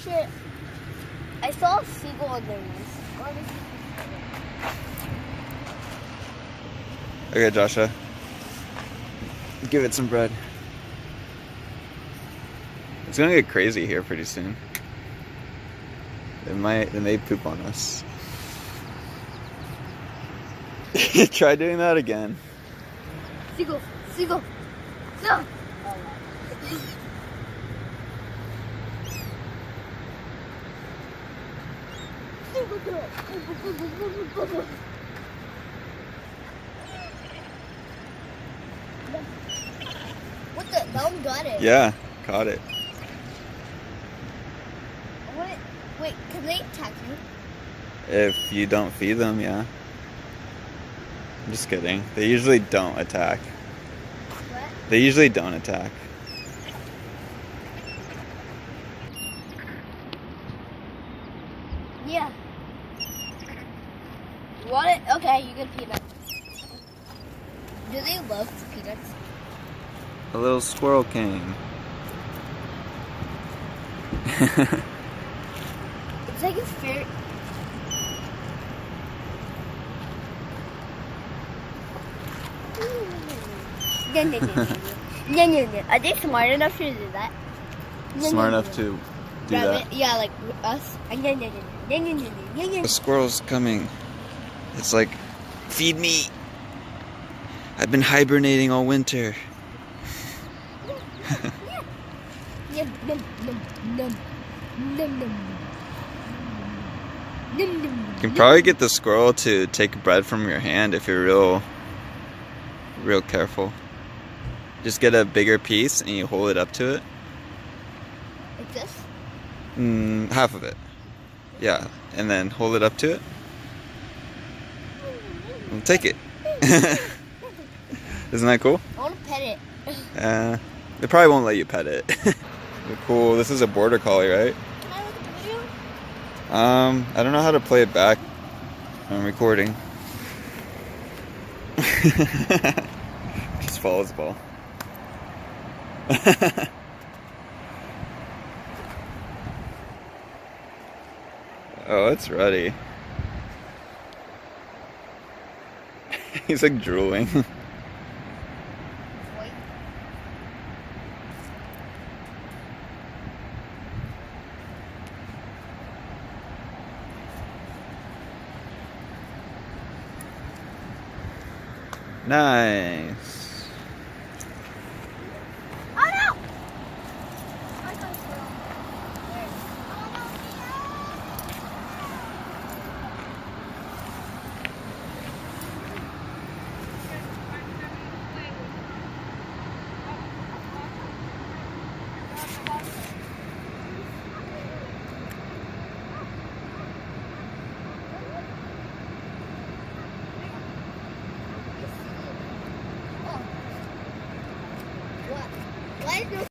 shit. I saw a seagull on there once. Okay, Joshua. Give it some bread. It's gonna get crazy here pretty soon. They may poop on us. Try doing that again. Seagull, seagull, no. What the? That one got it. Yeah, caught it. What? Wait, can they attack you? If you don't feed them, yeah. I'm just kidding. They usually don't attack. What? They usually don't attack. Yeah. You want it? Okay, you get peanuts. Do they love peanuts? A little squirrel king. It's like a fairy. No. Are they smart enough to do that? Smart enough to do that. Yeah, like us. A squirrel's coming. It's like, feed me. I've been hibernating all winter. You can probably get the squirrel to take bread from your hand if you're real careful. Just get a bigger piece and you hold it up to it. Like this? Half of it. Yeah, and then hold it up to it. And take it. Isn't that cool? I want to pet it. They probably won't let you pet it. Cool. This is a border collie, right? Can I look at the video? I don't know how to play it back. I'm recording. Just follows the ball. Oh, it's ready. He's like drooling. Wait. Nice.